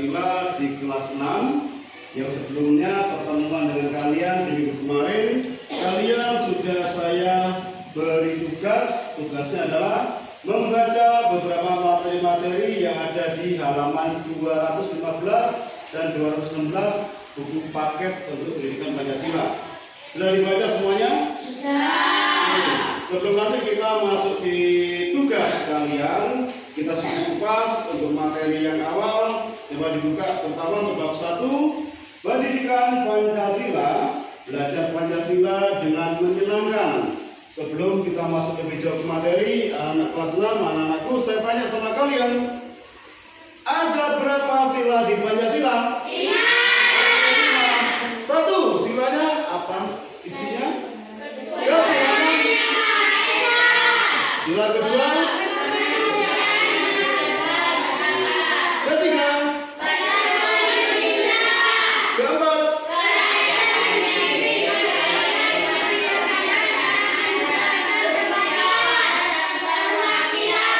Pancasila di kelas 6. Yang sebelumnya pertemuan dengan kalian di minggu kemarin, kalian sudah saya beri tugas. Tugasnya adalah membaca beberapa materi-materi yang ada di halaman 215 dan 216 buku paket untuk pendidikan Pancasila. Sudah dibaca semuanya? Sudah. Sebelum nanti kita masuk di tugas kalian, kita sedikit kupas untuk materi yang awal. Coba dibuka pertama untuk bab 1. Pendidikan Pancasila, belajar Pancasila dengan menyenangkan. Sebelum kita masuk lebih jauh ke materi, anak kelas 6, anak-anakku, saya tanya sama kalian, ada berapa sila di Pancasila? 5. 1, silanya apa isinya? Sila kedua? Ketiga? Keempat?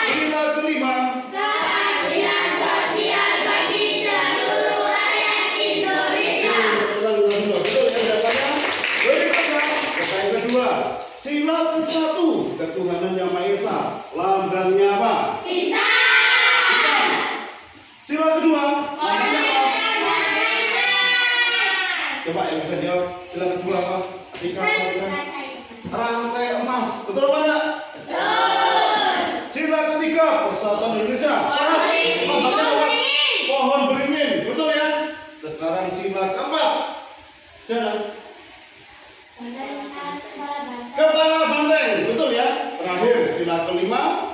Sila kelima? Keadilan sosial bagi seluruh rakyat Indonesia. Yang kedua, sila ke-1, ketuhanan yang Maha Esa. Lambangnya apa? Bintang. Sila kedua, lambangnya apa? Coba yang bisa jawab. Sila kedua apa? Ketika rantai emas. Betul apa enggak? Betul. Sila ketiga, Persatuan Indonesia. Lambangnya apa? Pohon beringin. Betul ya? Sekarang sila keempat. Jangan. Kepala banteng. Betul ya? Terakhir sila kelima.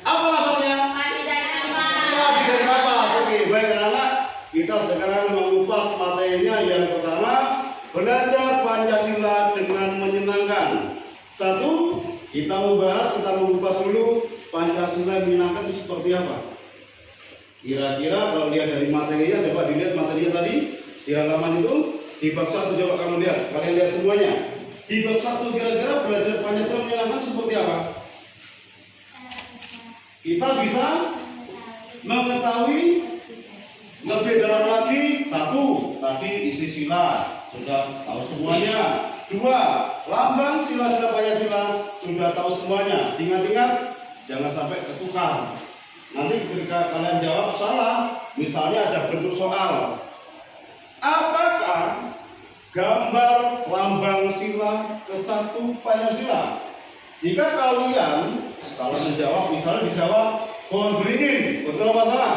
Apa lambangnya? Mati dan Kapas. Oke, baik anak-anak. Kita sekarang mengupas materinya. Yang pertama, belajar Pancasila dengan menyenangkan. 1, kita mengupas dulu Pancasila menyenangkan itu seperti apa. Kira-kira kalau lihat dari materinya, coba dilihat materinya tadi di halaman itu. Di bab 1 coba kamu lihat, kalian lihat semuanya. Di bab 1 kira-kira belajar Pancasila menyenangkan itu seperti apa? Kita bisa mengetahui lebih dalam lagi. 1, tadi isi sila sudah tahu semuanya. 2, lambang sila-sila Pancasila sudah tahu semuanya. Ingat-ingat, jangan sampai ketukar. Nanti ketika kalian jawab salah, misalnya ada bentuk soal, apakah gambar lambang sila ke-1 Pancasila? Jika kalian kalau menjawab, misalnya dijawab pohon beringin, betul apa salah?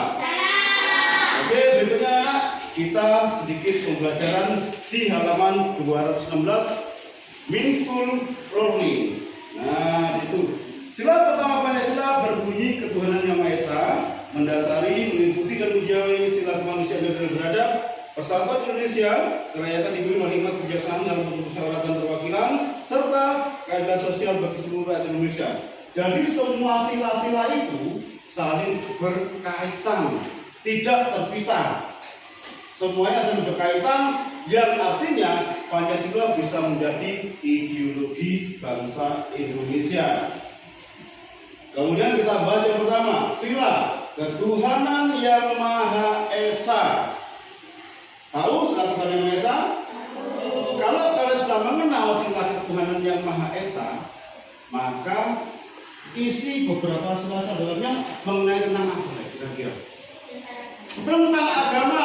Oke, berikutnya anak, kita sedikit pembelajaran di halaman 216 Meaningful Learning. Nah, itu sila pertama Pancasila berbunyi ketuhanan yang Maha Esa, mendasari, meliputi dan menjauhi sila kemanusiaan dan beradab, Persatuan Indonesia, kerakyatan diberi oleh hikmat kebijaksanaan dalam permusyawaratan perwakilan, serta keadilan sosial bagi seluruh rakyat Indonesia. Jadi semua sila-sila itu saling berkaitan, tidak terpisah. Semuanya saling berkaitan, yang artinya Pancasila bisa menjadi ideologi bangsa Indonesia. Kemudian kita bahas yang pertama, sila ketuhanan yang Maha Esa. Tahu sila ketuhanan yang Maha Esa? Kalau kalian sudah mengenal sila ketuhanan yang Maha Esa, maka isi beberapa sila dalamnya mengenai tentang apa kira-kira? Tentang agama.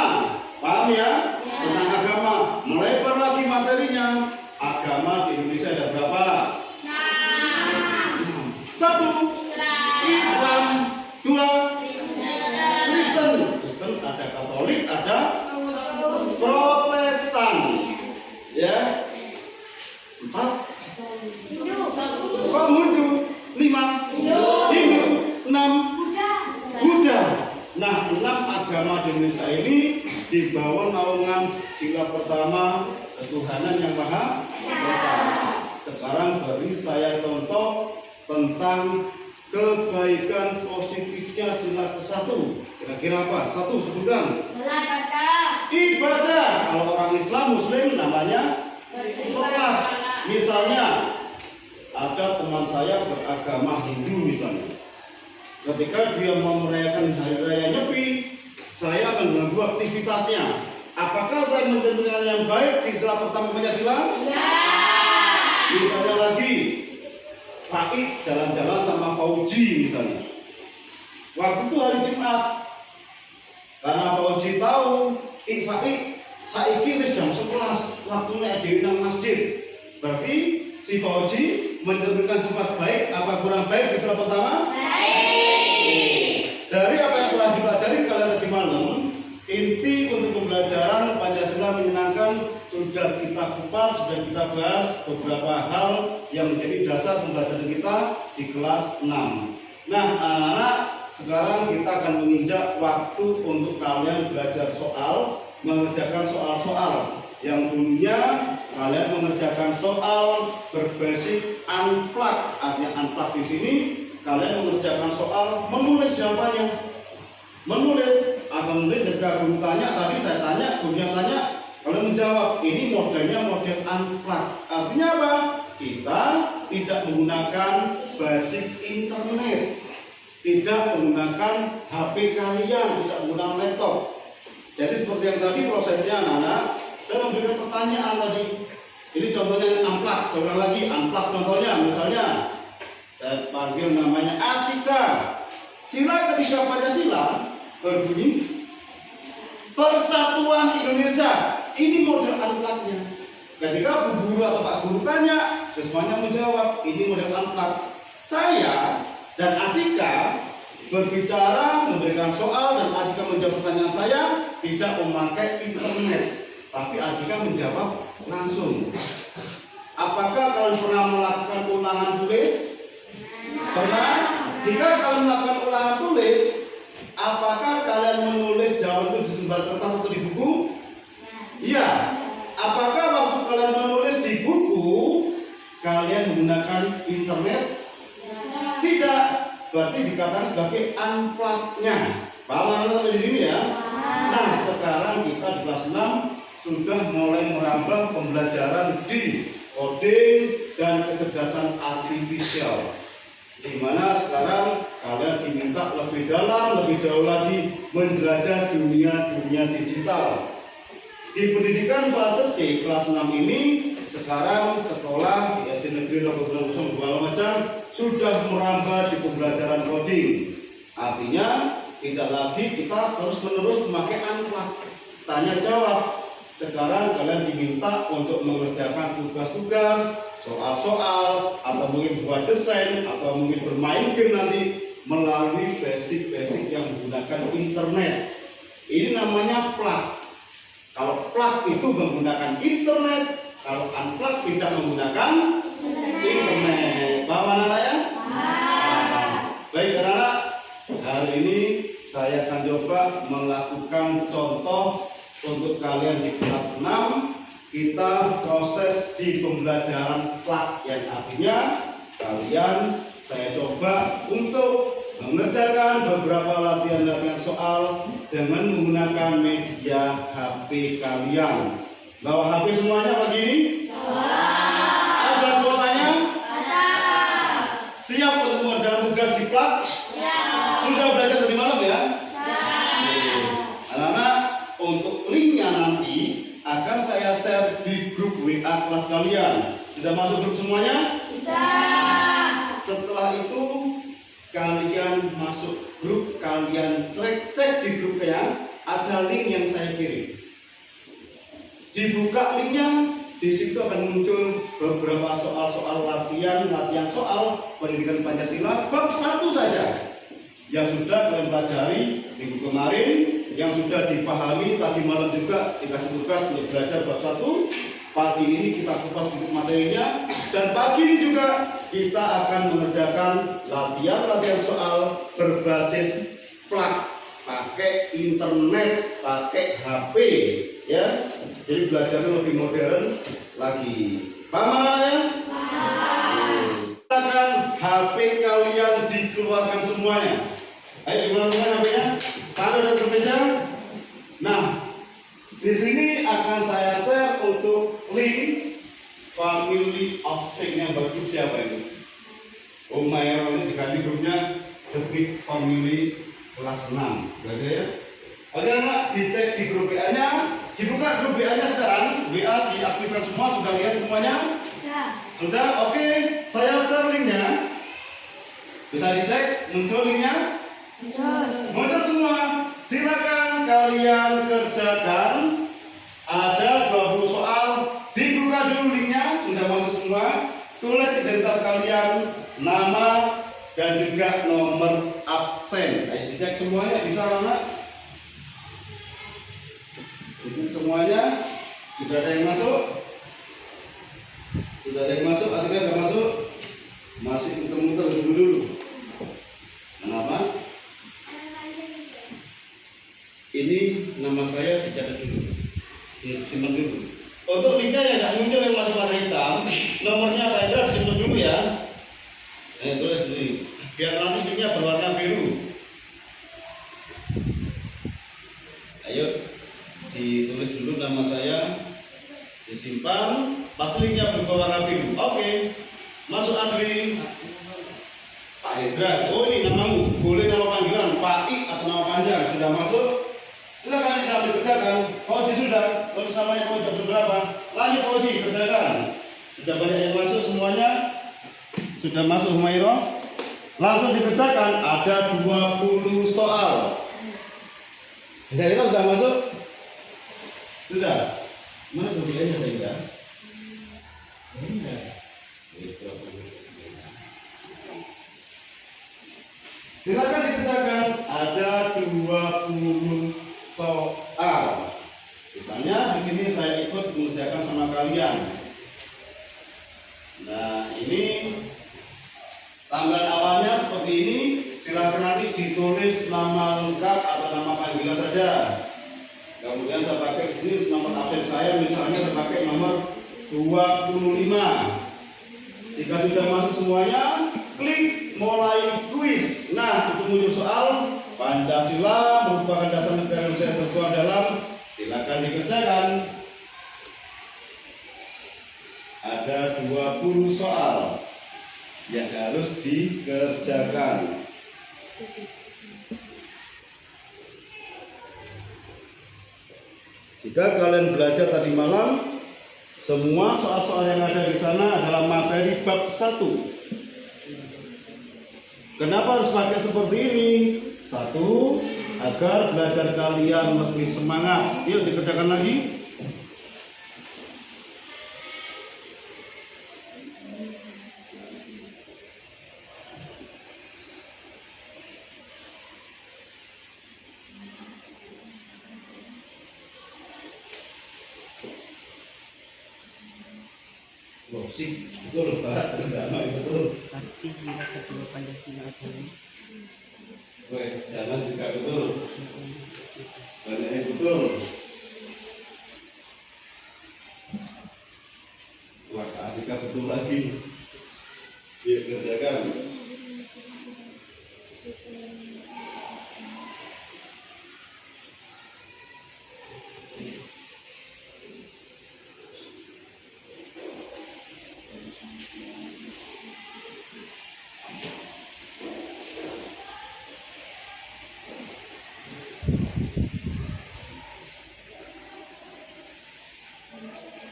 Paham ya? Tentang agama. Melebar lagi materinya. Agama di Indonesia ada berapa? 1, Islam. 2, Kristen. Kristen ada Katolik, ada Protestan. Ya. 4, Konghucu. 5, Hindu. 6, Buddha. Nah, 6 agama di Indonesia ini di bawah naungan sila pertama ketuhanan yang Maha Esa. Sekarang beri saya contoh tentang kebaikan positifnya sila ke-1. Kira-kira apa? 1, sebutkan. Ibadah. Kalau orang Islam Muslim namanya sholat. Misalnya ada teman saya beragama Hindu misalnya. Ketika dia mau merayakan hari raya Nyepi, saya mengganggu aktivitasnya. Apakah saya mencerminkan yang baik di sila pertama Pancasila? Ya. Misalnya lagi, Faik jalan-jalan sama Fauji misalnya. Waktu itu hari Jumat. Karena Fauji tahu, Faik saiki wis jam 11 waktunya dhewe nang masjid. Berarti si Fauji mencerminkan sifat baik apa kurang baik di sila pertama? Baik. Dari apa yang telah dipelajari kalian tadi malam, inti untuk pembelajaran Pancasila menyenangkan sudah kita kupas dan kita bahas beberapa hal yang menjadi dasar pembelajaran kita di kelas 6. Nah, anak-anak, sekarang kita akan menginjak waktu untuk kalian belajar soal, mengerjakan soal-soal yang dulunya kalian mengerjakan soal berbasis unplug. Artinya unplug di sini kalian mengerjakan soal menulis jawabannya. Menulis atau mungkin ketika guru tanya, tadi saya tanya, gurunya tanya, kalian menjawab. Ini modelnya model unplug. Artinya apa? Kita tidak menggunakan basic internet, tidak menggunakan HP kalian, tidak menggunakan laptop. Jadi seperti yang tadi prosesnya anak-anak, saya memberikan pertanyaan tadi. Ini contohnya unplug. Saya ulang lagi, unplug contohnya. Misalnya saya panggil namanya Atika. Sila ketiga Pancasila berbunyi Persatuan Indonesia. Ini model unplug-nya. Ketika Bu Guru atau Pak Guru tanya, semuanya menjawab. Ini model unplug. Saya dan Atika berbicara, memberikan soal, dan Atika menjawab pertanyaan saya tidak memakai internet, tapi Atika menjawab langsung. Apakah kalian pernah melakukan ulangan tulis? Pernah? Jika kalian melakukan ulangan tulis, apakah kalian menulis jawaban itu di selembar kertas atau di buku? Iya. Apakah waktu kalian menulis di buku, kalian menggunakan internet? Tidak. Berarti dikatakan sebagai unplug-nya. Paham anak-anak di sini ya? Nah, sekarang kita di kelas 6 sudah mulai merambah pembelajaran di coding dan kecerdasan artifisial. Di mana sekarang kalian diminta lebih dalam, lebih jauh lagi menjelajah dunia digital. Di pendidikan fase C kelas 6 ini, sekarang sekolah di SD Negeri Logotan Kuala Macam sudah merambah di pembelajaran coding. Artinya tidak lagi kita terus-menerus memakai unplug, tanya jawab. Sekarang kalian diminta untuk mengerjakan tugas-tugas, soal-soal, atau mungkin buat desain, atau mungkin bermain game nanti melalui basic-basic yang menggunakan internet. Ini namanya plug. Kalau plug itu menggunakan internet, kalau unplug tidak menggunakan internet. Paham anak-anak ya? Baik anak-anak, hari ini saya akan coba melakukan contoh untuk kalian di kelas 6. Kita proses di pembelajaran plug, yang artinya kalian saya coba untuk mengerjakan beberapa latihan-latihan soal dengan menggunakan media HP kalian. Bawa HP semuanya pagi ini? Ada kuotanya? Siap untuk mengerjakan tugas di plug? Sudah belajar dari malam ya? Anak-anak, untuk linknya nanti akan saya share di grup WA kelas kalian. Sudah masuk grup semuanya? Sudah. Setelah itu kalian masuk grup, kalian cek di grupnya, ada link yang saya kirim. Dibuka linknya, di situ akan muncul beberapa soal-soal latihan soal pendidikan Pancasila bab 1 saja yang sudah kalian pelajari minggu kemarin, yang sudah dipahami tadi malam juga dikasih tugas untuk belajar bab 1. Pagi ini kita kupas sedikit materinya, dan pagi ini juga kita akan mengerjakan latihan soal berbasis plug, pakai internet, pakai HP ya. Jadi belajarnya lebih modern lagi. Paham anak-anaknya? Silakan HP kalian dikeluarkan semuanya. Ayo dikeluarkan HP-nya. Taruh di atas meja. Nah, di sini akan saya share untuk link family of six yang bagus siapa ini? Mayor nanti diganti grupnya The Big Family kelas 6. Baca ya. Oke anak, dicek di grup WA-nya, dibuka grup WA-nya sekarang, WA diaktifkan semua, sudah lihat semuanya? Sudah, oke. Saya share linknya. Bisa dicek, muncul linknya? Muncul semua. Silakan kalian kerjakan. Ada 20 soal. Dibuka dulu linknya, sudah masuk semua. Tulis identitas kalian, nama, dan juga nomor absen. Ayo dicek semuanya, bisa anak? Itu semuanya. Sudah ada yang masuk? Sudah ada yang masuk atau tidak masuk? Masih muter-muter dulu. Kenapa? Ini nama saya dicatat dulu. Disimpan dulu. Untuk linknya yang tidak muncul yang masuk warna hitam, nomornya Pak Indra disimpan dulu ya. Tulis dulu. Biar nanti linknya berwarna biru. Ayo ditulis dulu nama saya, disimpan. Pasti linknya berubah warna biru. Oke. Masuk Adri. Pak Hendra. Oh ini namamu. Boleh nama panggilan Fai atau nama panjang. Sudah masuk. Silakan disambil kerjakan. Fauji sudah. Tulis namanya Fauji jam berapa? Lanjut Fauji kerjakan. Sudah banyak yang masuk semuanya. Sudah masuk Humairo. Langsung dikerjakan. Ada 20 soal. Bisa kira sudah masuk? Sudah. Mana dokumennya saya? Silakan dikerjakan. Ada 20 soal. Misalnya di sini saya ikut mengerjakan sama kalian. Nah, ini tambahan awalnya seperti ini. Silakan nanti ditulis nama lengkap atau nama panggilan saja. Kemudian saya pakai di sini nomor absen saya, misalnya saya pakai nomor 25. Jika sudah masuk semuanya, klik mulai kuis. Nah, untuk muncul soal Pancasila merupakan dasar negara Indonesia yang tertuang dalam. Silakan dikerjakan. Ada 20 soal yang harus dikerjakan. Jika kalian belajar tadi malam, semua soal-soal yang ada di sana adalah materi bab 1. Kenapa harus pakai seperti ini? 1, agar belajar kalian lebih semangat. Yuk dikerjakan lagi. Loh sih, betul Pak, sama betul. Tapi jika kedua Pancasila adalah Weh, jangan juga betul. Banyak yang betul. Wah, Adika betul lagi. Yuk kerjakan.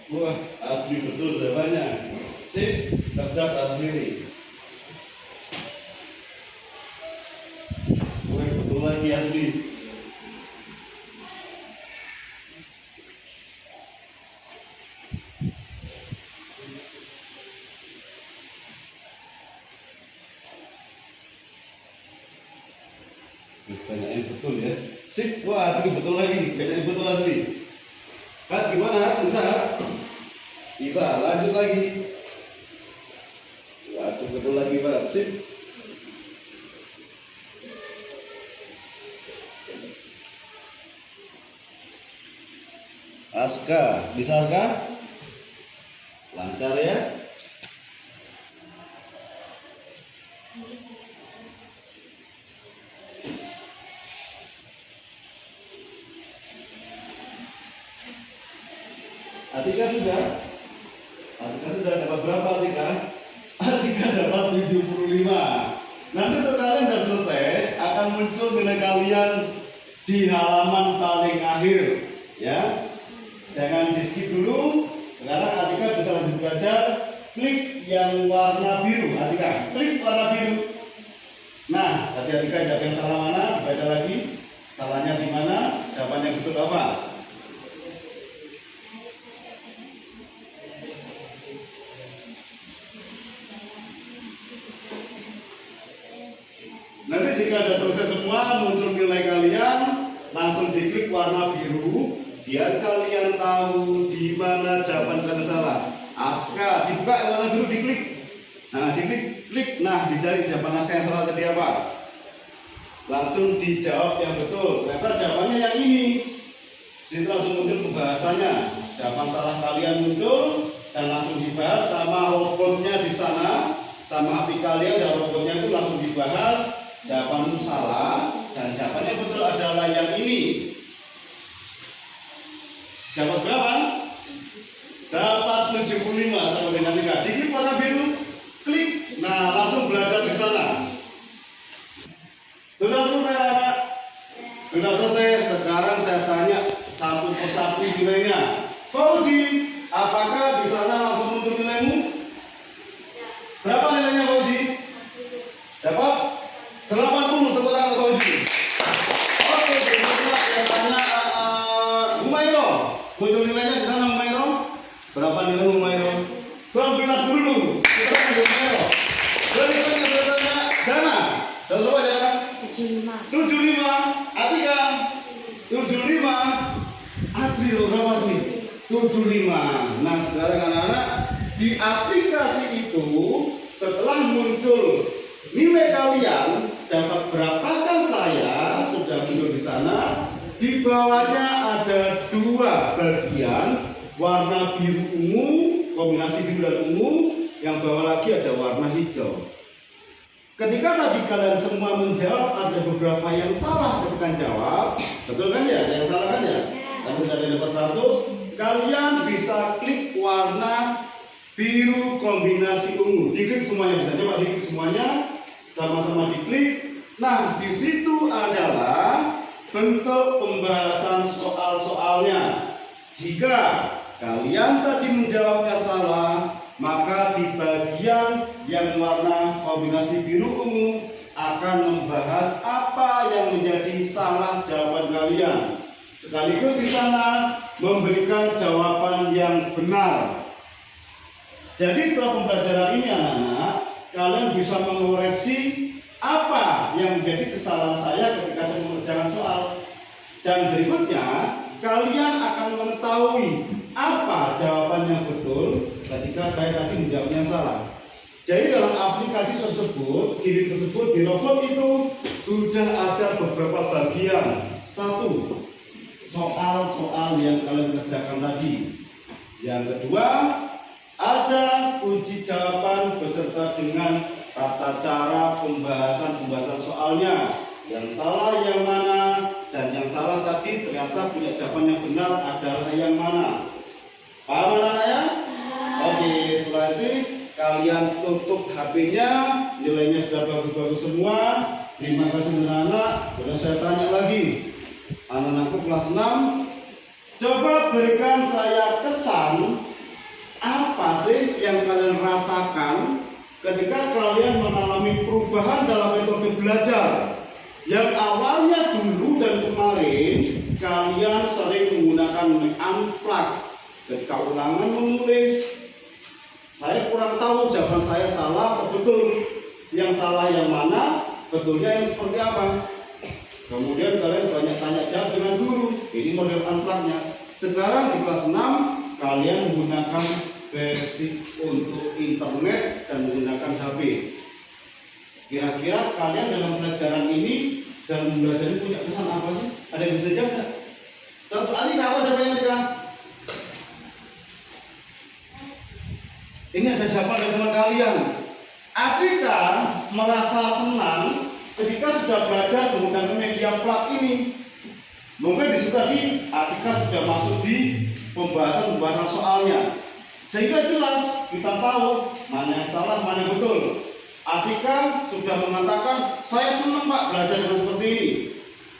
Wah, Adri betul jawabannya. Sip, cerdas Adri. Wah, betul lagi Adri. Banyak yang betul ya. Sip, wah Adri betul lagi. Banyak yang betul Adri. Pat, gimana? Bisa? Bisa, lanjut lagi. Waduh, betul lagi Pak. Sip. Aska, bisa Aska? Lancar ya? Atika sudah? Atika sudah dapat berapa Atika? Atika dapat 75. Nanti untuk kalian sudah selesai, akan muncul nilai kalian di halaman paling akhir, ya. Jangan di skip dulu. Sekarang Atika bisa lanjut belajar. Klik yang warna biru, Atika. Klik warna biru. Nah, tadi Atika jawab yang salah mana? Baca lagi. Salahnya di mana? Jawaban yang betul apa? Nanti jika ada selesai semua, muncul nilai kalian, langsung diklik warna biru, biar kalian tahu di mana jawaban kalian salah. Aska, dibuka warna biru, diklik. Nah, diklik, nah dicari jawaban Aska yang salah tadi apa? Langsung dijawab yang betul. Ternyata jawabannya yang ini. Situ langsung muncul pembahasannya. Jawaban salah kalian muncul dan langsung dibahas sama robotnya di sana, sama HP kalian dan robotnya itu langsung dibahas. Jawabanmu salah dan jawabannya betul adalah yang ini. Dapat berapa? Dapat 75 sama dengan 3. Diklik warna biru, klik. Nah, langsung belajar di sana. Sudah selesai anak? Sudah selesai. Sekarang saya tanya satu persatu nilainya. Fauzi, apakah di sana langsung muncul nilaimu? Berapa nilainya Fauzi? Dapat 80. Tepuk tangan Fauzi. Oke, berikutnya saya tanya Humairo. Muncul nilainya di sana Humairo? Berapa nilai Humairo? 90. Kita ambil Humairo. Berikutnya saya tanya Jana. Dan coba Jana. 75. Atika 75. Adril berapa nih? 75. Nah, sekarang anak-anak di aplikasi itu setelah muncul nilai kalian dapat berapakah saya sudah muncul di sana. Di bawahnya ada dua bagian, warna biru ungu, kombinasi biru dan ungu, yang bawah lagi ada warna hijau. Ketika tadi kalian semua menjawab, ada beberapa yang salah ketika jawab. Betul kan ya? Ada yang salah kan ya? Tapi dari dapat 100, kalian bisa klik warna biru kombinasi ungu. Diklik semuanya, bisa coba diklik semuanya, sama-sama diklik. Nah, di situ adalah bentuk pembahasan soal-soalnya. Jika kalian tadi menjawabnya salah, maka di bagian yang warna kombinasi biru ungu akan membahas apa yang menjadi salah jawaban kalian. Sekaligus di sana memberikan jawaban yang benar. Jadi setelah pembelajaran ini anak-anak, kalian bisa mengoreksi apa yang menjadi kesalahan saya ketika saya mengerjakan soal. Dan berikutnya, kalian akan mengetahui apa jawaban yang betul ketika saya tadi menjawabnya salah. Jadi dalam aplikasi tersebut, di robot itu sudah ada beberapa bagian. Satu, soal-soal yang kalian kerjakan tadi. Yang kedua, ada uji jawaban beserta dengan tata cara pembahasan soalnya. Yang salah yang mana dan yang salah tadi ternyata punya jawaban yang benar adalah yang mana. Paham anak ya? Oke, setelah itu kalian tutup HP-nya, nilainya sudah bagus-bagus semua. Terima kasih anak-anak. Sudah saya tanya lagi, anak-anakku kelas 6, coba berikan saya kesan apa sih yang kalian rasakan ketika kalian mengalami perubahan dalam metode belajar. Yang awalnya dulu dan kemarin kalian sering menggunakan unplug ketika ulangan menulis. Saya kurang tahu jawaban saya salah atau betul. Yang salah yang mana, betulnya yang seperti apa. Kemudian kalian banyak tanya jawab dengan guru. Ini model unplugnya. Sekarang di kelas 6 kalian menggunakan basic untuk internet dan menggunakan HP. Kira-kira kalian dalam pelajaran ini dan belajar ini punya kesan apa sih? Ada yang bisa jawab nggak? Satu kali apa siapa yang tiga? Ini ada jawaban dari teman kalian. Atika merasa senang ketika sudah belajar menggunakan media plug ini. Mungkin di situ tadi Atika sudah masuk di pembahasan soalnya, sehingga jelas kita tahu mana yang salah, mana yang betul. Atika sudah mengatakan, saya senang Pak belajar dengan seperti ini.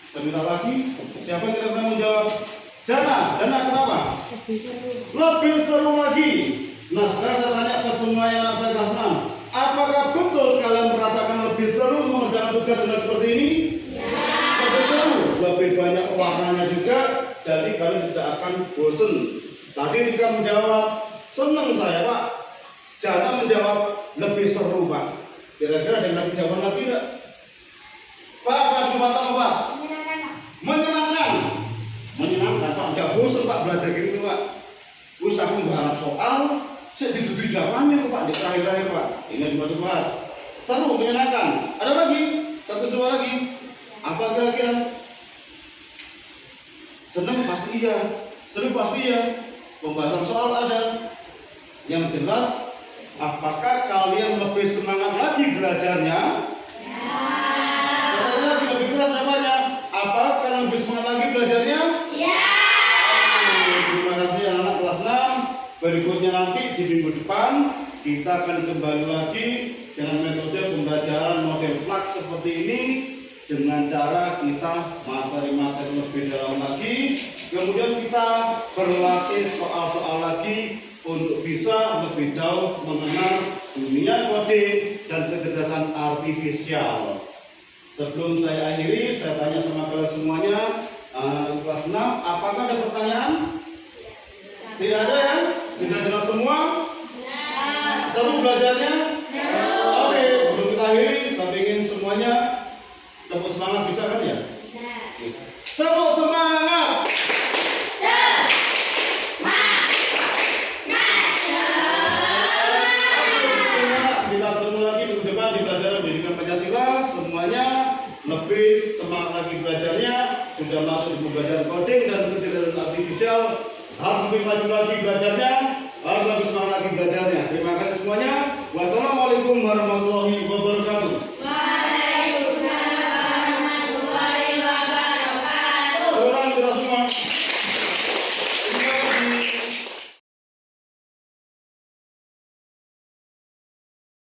Saya minta lagi, siapa yang kira-kira menjawab? Jana, kenapa? Lebih seru lagi. Nah sekarang saya tanya ke semua yang saya kelas 6, apakah betul kalian merasakan lebih seru mengerjakan tugas seperti ini? Lebih seru, lebih banyak warnanya juga, jadi kalian tidak akan bosan. Tadi Rika menjawab, senang saya Pak. Jana menjawab, lebih seru Pak. Kira-kira ada yang kasih jawaban lagi tidak? Pak, Pak? Menyenangkan Pak, nggak bosan Pak belajar gitu Pak. Terus aku mengharap soal, saya ditutup jawabannya Pak di terakhir-akhir Pak. Ini dimaksud Pak. Seru, menyenangkan. Ada lagi, satu soal lagi. Apa kira-kira? Senang pasti iya, seru pasti iya. Pembahasan soal ada. Yang jelas, apakah kalian lebih semangat lagi belajarnya? Saya tanya lagi lebih keras siapanya? Apa kalian lebih semangat lagi belajarnya? Terima kasih anak-anak kelas 6. Berikutnya nanti di minggu depan kita akan kembali lagi dengan metode pembelajaran model plak seperti ini, dengan cara kita materi-materi lebih dalam lagi. Kemudian kita berlatih soal-soal lagi untuk bisa lebih jauh mengenal dunia kode dan kecerdasan artifisial. Sebelum saya akhiri, saya tanya sama kalian semuanya, anak-anak kelas 6, apakah ada pertanyaan? Tidak ada ya? Sudah jelas semua? Seru belajarnya? Oke, sebelum kita akhiri, saya ingin semuanya tepuk semangat, bisa kan ya? Tepuk semangat! Kita ketemu lagi minggu depan di pelajaran pendidikan Pancasila. Semuanya lebih semangat lagi belajarnya. Sudah masuk di pembelajaran coding dan kecerdasan artifisial, harus lebih maju lagi belajarnya, harus lebih semangat lagi belajarnya. Terima kasih semuanya. Wassalamualaikum warahmatullahi wabarakatuh.